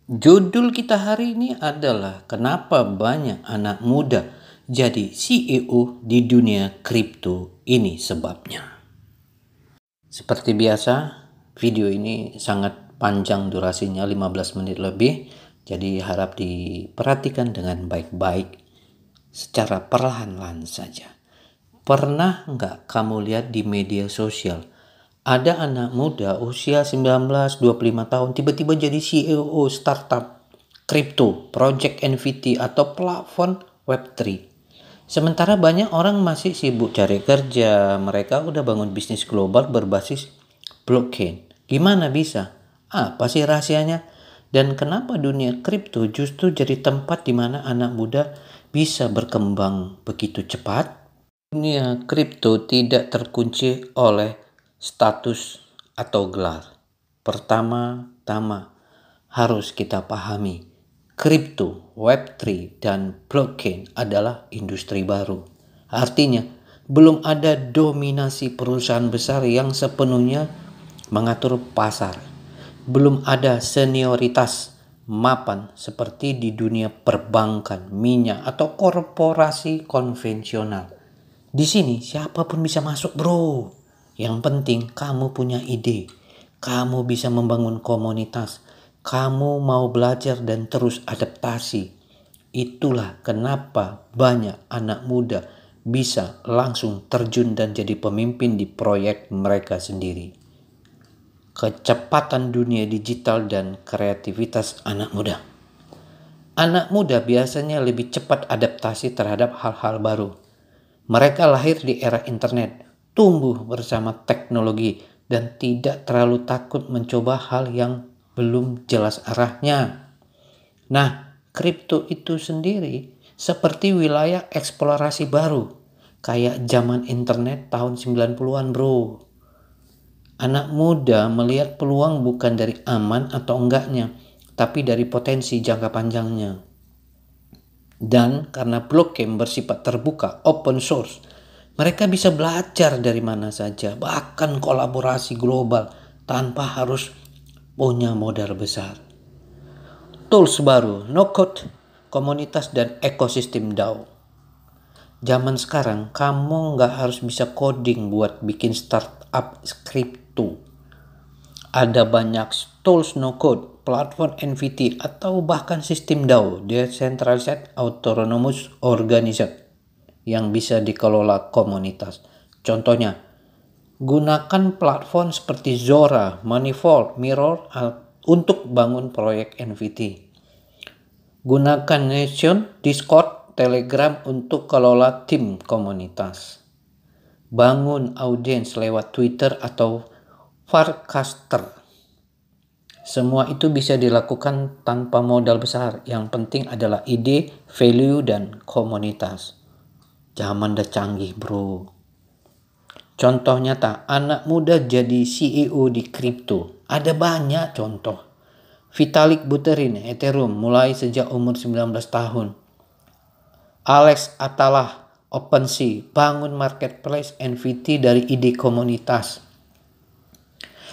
Judul kita hari ini adalah kenapa banyak anak muda jadi CEO di dunia kripto, ini sebabnya. Seperti biasa, video ini sangat panjang durasinya, 15 menit lebih, jadi harap diperhatikan dengan baik-baik secara perlahan-lahan saja. Pernah nggak kamu lihat di media sosial ada anak muda usia 19-25 tahun tiba-tiba jadi CEO startup kripto, project NFT atau platform Web3? Sementara banyak orang masih sibuk cari kerja, mereka udah bangun bisnis global berbasis blockchain. Gimana bisa? Apa sih rahasianya? Dan kenapa dunia kripto justru jadi tempat di mana anak muda bisa berkembang begitu cepat? Dunia kripto tidak terkunci oleh status atau gelar. Pertama-tama harus kita pahami, kripto, Web3, dan blockchain adalah industri baru. Artinya, belum ada dominasi perusahaan besar yang sepenuhnya mengatur pasar. Belum ada senioritas mapan seperti di dunia perbankan, minyak, atau korporasi konvensional. Di sini siapapun bisa masuk, bro. Yang penting kamu punya ide. Kamu bisa membangun komunitas. Kamu mau belajar dan terus adaptasi. Itulah kenapa banyak anak muda bisa langsung terjun dan jadi pemimpin di proyek mereka sendiri. Kecepatan dunia digital dan kreativitas anak muda. Anak muda biasanya lebih cepat adaptasi terhadap hal-hal baru. Mereka lahir di era internet, tumbuh bersama teknologi, dan tidak terlalu takut mencoba hal yang belum jelas arahnya. Nah, kripto itu sendiri seperti wilayah eksplorasi baru, kayak zaman internet tahun 90-an, bro. Anak muda melihat peluang bukan dari aman atau enggaknya, tapi dari potensi jangka panjangnya. Dan karena blockchain bersifat terbuka, open source, mereka bisa belajar dari mana saja, bahkan kolaborasi global tanpa harus punya modal besar. Tools baru, no-code, komunitas, dan ekosistem DAO. Zaman sekarang, kamu nggak harus bisa coding buat bikin startup kripto. Ada banyak tools no-code, platform NFT, atau bahkan sistem DAO, Decentralized Autonomous Organization, yang bisa dikelola komunitas. Contohnya, gunakan platform seperti Zora, Manifold, Mirror untuk bangun proyek NFT. Gunakan Nation, Discord, Telegram untuk kelola tim komunitas. Bangun audiens lewat Twitter atau Farcaster. Semua itu bisa dilakukan tanpa modal besar. Yang penting adalah ide, value, dan komunitas. Zaman udah canggih, bro. Contoh nyata, anak muda jadi CEO di kripto. Ada banyak contoh. Vitalik Buterin, Ethereum, mulai sejak umur 19 tahun. Alex Atalah, OpenSea, bangun marketplace NFT dari ide komunitas.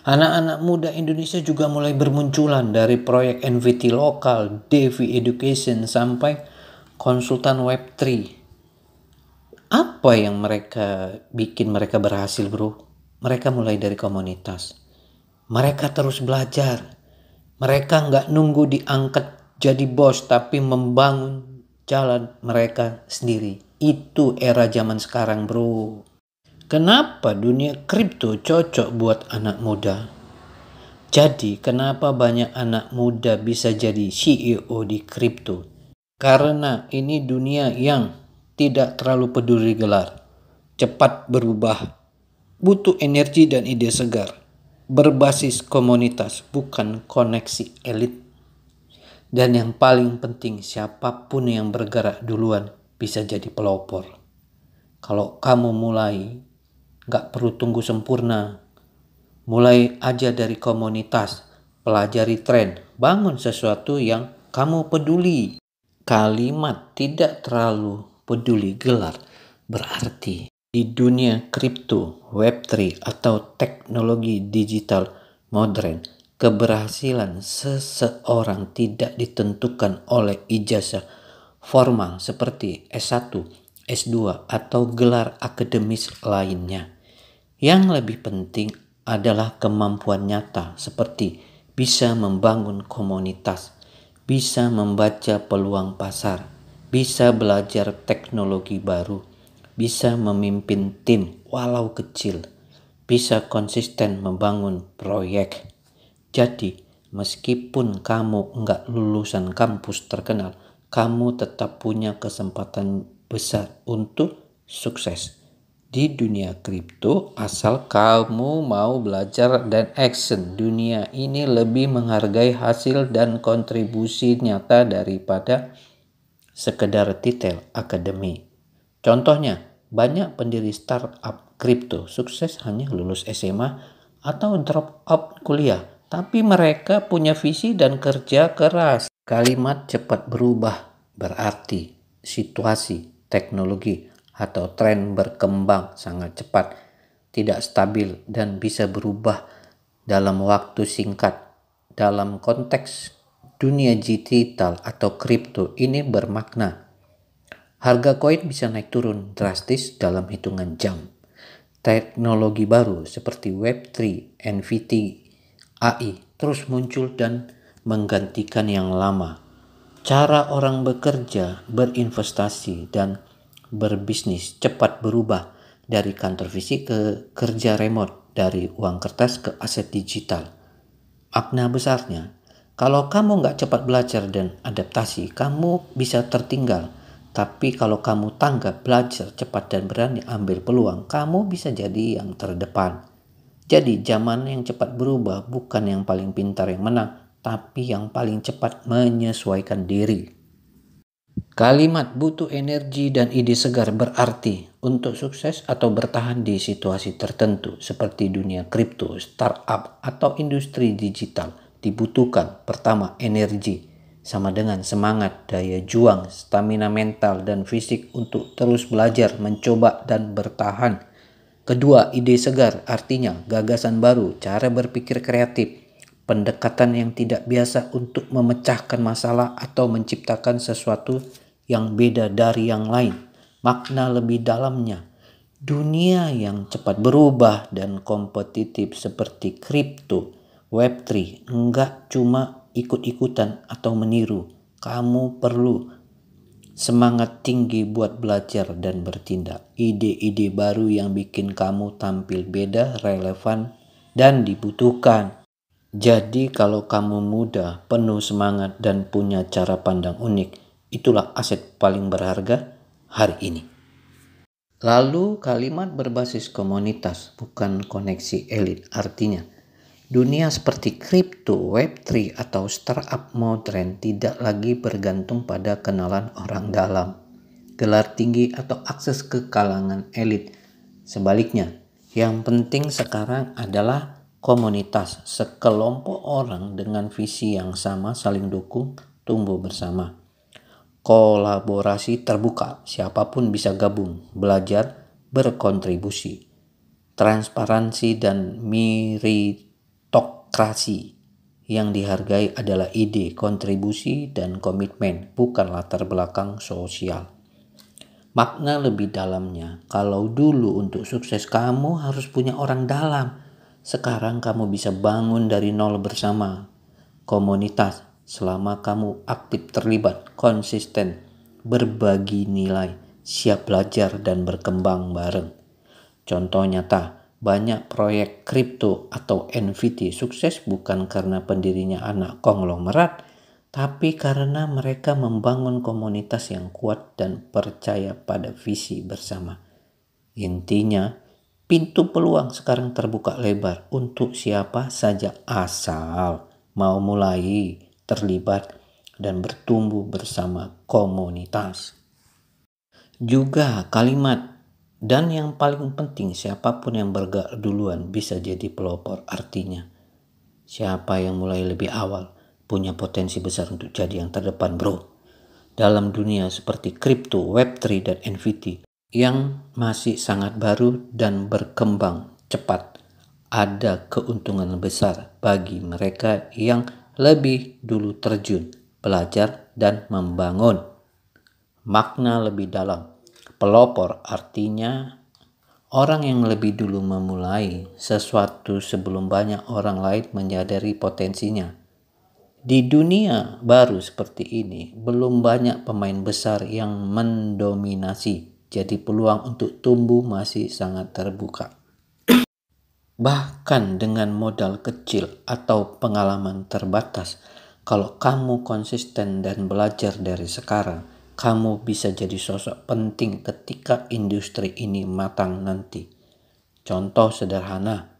Anak-anak muda Indonesia juga mulai bermunculan dari proyek NFT lokal, Devi Education, sampai konsultan Web3. Apa yang bikin mereka berhasil, bro? Mereka mulai dari komunitas. Mereka terus belajar. Mereka nggak nunggu diangkat jadi bos, tapi membangun jalan mereka sendiri. Itu era zaman sekarang, bro. Kenapa dunia kripto cocok buat anak muda? Jadi, kenapa banyak anak muda bisa jadi CEO di kripto? Karena ini dunia yang tidak terlalu peduli gelar, cepat berubah, butuh energi dan ide segar, berbasis komunitas, bukan koneksi elit. Dan yang paling penting, siapapun yang bergerak duluan bisa jadi pelopor. Kalau kamu mulai, gak perlu tunggu sempurna. Mulai aja dari komunitas, pelajari tren, bangun sesuatu yang kamu peduli. Kalimat tidak terlalu peduli gelar berarti di dunia kripto, Web3, atau teknologi digital modern, Keberhasilan seseorang tidak ditentukan oleh ijazah formal seperti S1, S2, atau gelar akademis lainnya. Yang lebih penting adalah kemampuan nyata seperti bisa membangun komunitas, bisa membaca peluang pasar, bisa belajar teknologi baru, bisa memimpin tim walau kecil, bisa konsisten membangun proyek. Jadi, meskipun kamu enggak lulusan kampus terkenal, kamu tetap punya kesempatan besar untuk sukses di dunia kripto asal kamu mau belajar dan action. Dunia ini lebih menghargai hasil dan kontribusi nyata daripada sekedar titel akademi. Contohnya, banyak pendiri startup kripto sukses hanya lulus SMA atau drop out kuliah, tapi mereka punya visi dan kerja keras. Kalimat cepat berubah berarti situasi, teknologi, atau tren berkembang sangat cepat, tidak stabil, dan bisa berubah dalam waktu singkat. Dalam konteks dunia digital atau kripto ini bermakna harga koin bisa naik turun drastis dalam hitungan jam. Teknologi baru seperti Web3, NFT, AI terus muncul dan menggantikan yang lama. Cara orang bekerja, berinvestasi, dan berbisnis cepat berubah dari kantor fisik ke kerja remote, dari uang kertas ke aset digital. Makna besarnya, kalau kamu nggak cepat belajar dan adaptasi, kamu bisa tertinggal. Tapi kalau kamu tanggap, belajar cepat dan berani ambil peluang, kamu bisa jadi yang terdepan. Jadi zaman yang cepat berubah bukan yang paling pintar yang menang, tapi yang paling cepat menyesuaikan diri. Kalimat butuh energi dan ide segar berarti untuk sukses atau bertahan di situasi tertentu seperti dunia kripto, startup, atau industri digital dibutuhkan pertama energi sama dengan semangat, daya juang, stamina mental, dan fisik untuk terus belajar, mencoba, dan bertahan. Kedua, ide segar artinya gagasan baru, cara berpikir kreatif, pendekatan yang tidak biasa untuk memecahkan masalah atau menciptakan sesuatu yang beda dari yang lain. Makna lebih dalamnya, dunia yang cepat berubah dan kompetitif seperti kripto, Web3 enggak cuma ikut-ikutan atau meniru. Kamu perlu semangat tinggi buat belajar dan bertindak. Ide-ide baru yang bikin kamu tampil beda, relevan, dan dibutuhkan. Jadi kalau kamu muda, penuh semangat, dan punya cara pandang unik, itulah aset paling berharga hari ini. Lalu kalimat berbasis komunitas, bukan koneksi elit. Artinya, dunia seperti kripto, Web3, atau startup modern tidak lagi bergantung pada kenalan orang dalam, gelar tinggi, atau akses ke kalangan elit. Sebaliknya, yang penting sekarang adalah komunitas, sekelompok orang dengan visi yang sama saling dukung, tumbuh bersama. Kolaborasi terbuka, siapapun bisa gabung, belajar, berkontribusi. Transparansi dan meritokrasi, yang dihargai adalah ide, kontribusi, dan komitmen, bukan latar belakang sosial. Makna lebih dalamnya, kalau dulu untuk sukses kamu harus punya orang dalam, sekarang kamu bisa bangun dari nol bersama komunitas. Selama kamu aktif terlibat, konsisten, berbagi nilai, siap belajar dan berkembang bareng. Contoh nyata, banyak proyek kripto atau NFT sukses bukan karena pendirinya anak konglomerat, tapi karena mereka membangun komunitas yang kuat dan percaya pada visi bersama. Intinya, pintu peluang sekarang terbuka lebar untuk siapa saja asal mau mulai, terlibat, dan bertumbuh bersama komunitas. Juga kalimat dan yang paling penting, siapapun yang bergerak duluan bisa jadi pelopor. Artinya, siapa yang mulai lebih awal punya potensi besar untuk jadi yang terdepan, bro. Dalam dunia seperti kripto, Web3, dan NFT yang masih sangat baru dan berkembang cepat, ada keuntungan besar bagi mereka yang lebih dulu terjun, belajar, dan membangun. Makna lebih dalam. Pelopor artinya orang yang lebih dulu memulai sesuatu sebelum banyak orang lain menyadari potensinya. Di dunia baru seperti ini, belum banyak pemain besar yang mendominasi, jadi peluang untuk tumbuh masih sangat terbuka. Bahkan dengan modal kecil atau pengalaman terbatas, kalau kamu konsisten dan belajar dari sekarang, kamu bisa jadi sosok penting ketika industri ini matang nanti. Contoh sederhana,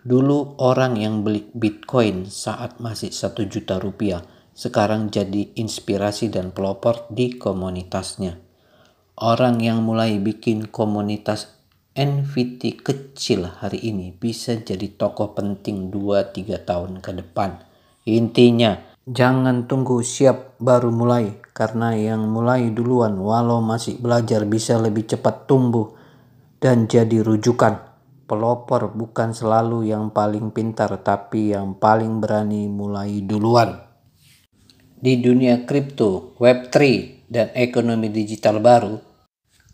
dulu orang yang beli Bitcoin saat masih 1 juta rupiah, sekarang jadi inspirasi dan pelopor di komunitasnya. Orang yang mulai bikin komunitas NFT kecil hari ini bisa jadi tokoh penting 2-3 tahun ke depan. Intinya, jangan tunggu siap baru mulai, karena yang mulai duluan walau masih belajar bisa lebih cepat tumbuh dan jadi rujukan. Pelopor bukan selalu yang paling pintar, tapi yang paling berani mulai duluan. Di dunia kripto, Web3, dan ekonomi digital baru,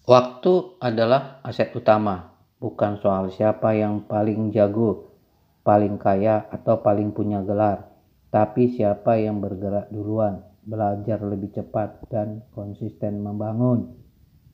waktu adalah aset utama. Bukan soal siapa yang paling jago, paling kaya, atau paling punya gelar, tapi siapa yang bergerak duluan, belajar lebih cepat, dan konsisten membangun.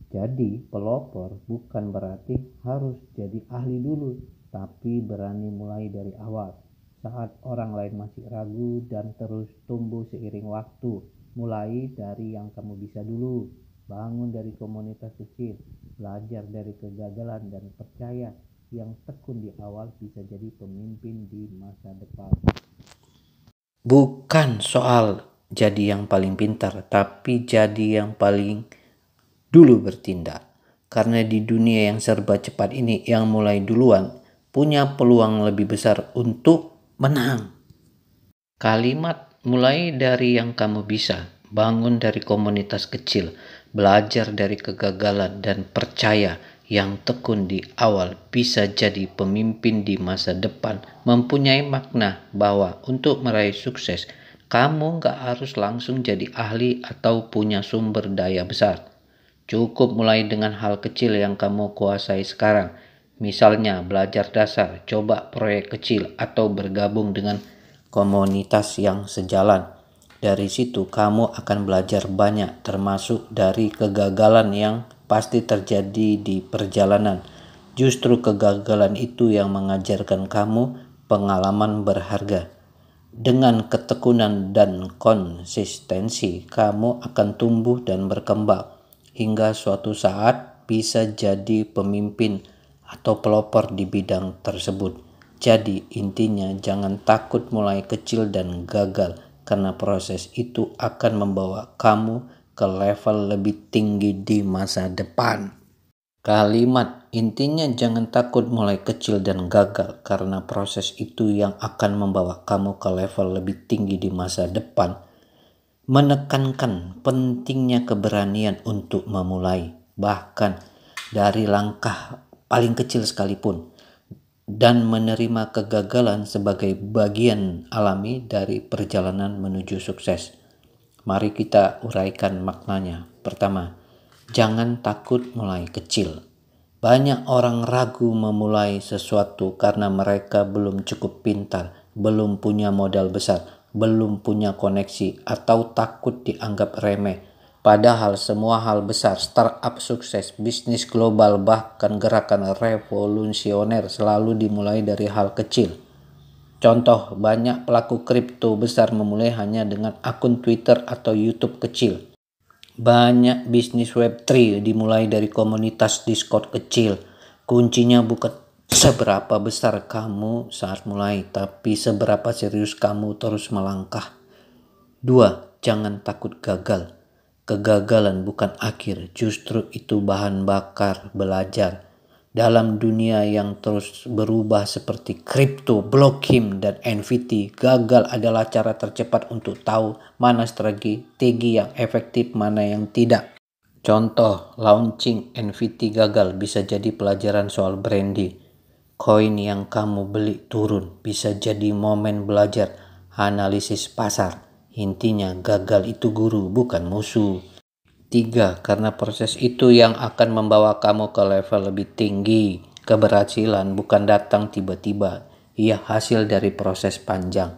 Jadi pelopor bukan berarti harus jadi ahli dulu, tapi berani mulai dari awal saat orang lain masih ragu dan terus tumbuh seiring waktu. Mulai dari yang kamu bisa dulu, bangun dari komunitas kecil, belajar dari kegagalan, dan percaya yang tekun di awal bisa jadi pemimpin di masa depan. Bukan soal jadi yang paling pintar, tapi jadi yang paling dulu bertindak. Karena di dunia yang serba cepat ini, yang mulai duluan punya peluang lebih besar untuk menang. Kalimat mulai dari yang kamu bisa, bangun dari komunitas kecil, belajar dari kegagalan, dan percaya yang tekun di awal bisa jadi pemimpin di masa depan, mempunyai makna bahwa untuk meraih sukses, kamu gak harus langsung jadi ahli atau punya sumber daya besar. Cukup mulai dengan hal kecil yang kamu kuasai sekarang. Misalnya belajar dasar, coba proyek kecil, atau bergabung dengan komunitas yang sejalan. Dari situ kamu akan belajar banyak, termasuk dari kegagalan yang pasti terjadi di perjalanan. Justru kegagalan itu yang mengajarkan kamu pengalaman berharga. Dengan ketekunan dan konsistensi, kamu akan tumbuh dan berkembang hingga suatu saat bisa jadi pemimpin atau pelopor di bidang tersebut. Jadi intinya jangan takut mulai kecil dan gagal, karena proses itu akan membawa kamu ke level lebih tinggi di masa depan. Kalimat intinya jangan takut mulai kecil dan gagal, karena proses itu yang akan membawa kamu ke level lebih tinggi di masa depan menekankan pentingnya keberanian untuk memulai, bahkan dari langkah paling kecil sekalipun, dan menerima kegagalan sebagai bagian alami dari perjalanan menuju sukses. Mari kita uraikan maknanya. Pertama, jangan takut mulai kecil. Banyak orang ragu memulai sesuatu karena mereka belum cukup pintar, belum punya modal besar, belum punya koneksi, atau takut dianggap remeh. Padahal semua hal besar, startup sukses, bisnis global, bahkan gerakan revolusioner selalu dimulai dari hal kecil. Contoh, banyak pelaku kripto besar memulai hanya dengan akun Twitter atau YouTube kecil. Banyak bisnis Web3 dimulai dari komunitas Discord kecil. Kuncinya bukan seberapa besar kamu saat mulai, tapi seberapa serius kamu terus melangkah. 2. Jangan takut gagal. Kegagalan bukan akhir, justru itu bahan bakar belajar. Dalam dunia yang terus berubah seperti kripto, blockchain, dan NFT, gagal adalah cara tercepat untuk tahu mana strategi yang efektif, mana yang tidak. Contoh, launching NFT gagal bisa jadi pelajaran soal branding. koin yang kamu beli turun. Bisa jadi momen belajar analisis pasar. Intinya gagal itu guru, bukan musuh. 3. Karena proses itu yang akan membawa kamu ke level lebih tinggi. Keberhasilan bukan datang tiba-tiba. Ia hasil dari proses panjang.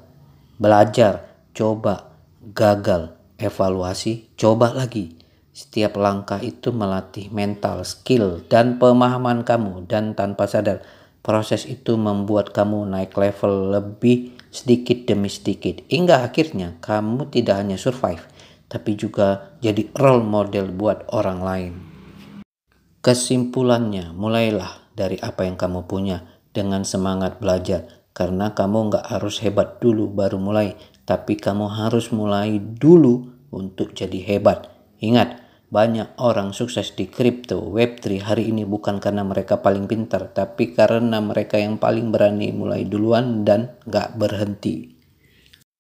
Belajar, coba, gagal, evaluasi, coba lagi. Setiap langkah itu melatih mental, skill, dan pemahaman kamu. Dan tanpa sadar, proses itu membuat kamu naik level lebih sedikit demi sedikit. Hingga akhirnya kamu tidak hanya survive, tapi juga jadi role model buat orang lain. Kesimpulannya, mulailah dari apa yang kamu punya dengan semangat belajar. Karena kamu gak harus hebat dulu baru mulai, tapi kamu harus mulai dulu untuk jadi hebat. Ingat, banyak orang sukses di kripto, Web3 hari ini bukan karena mereka paling pintar, tapi karena mereka yang paling berani mulai duluan dan gak berhenti.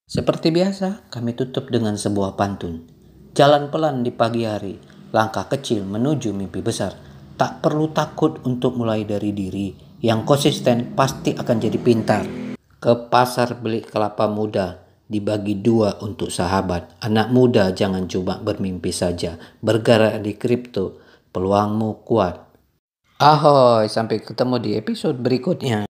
Seperti biasa, kami tutup dengan sebuah pantun. Jalan pelan di pagi hari, langkah kecil menuju mimpi besar. Tak perlu takut untuk mulai dari diri. Yang konsisten pasti akan jadi pintar. Ke pasar beli kelapa muda, dibagi 2 untuk sahabat. Anak muda jangan cuma bermimpi saja. Bergerak di kripto, peluangmu kuat. Ahoy, sampai ketemu di episode berikutnya.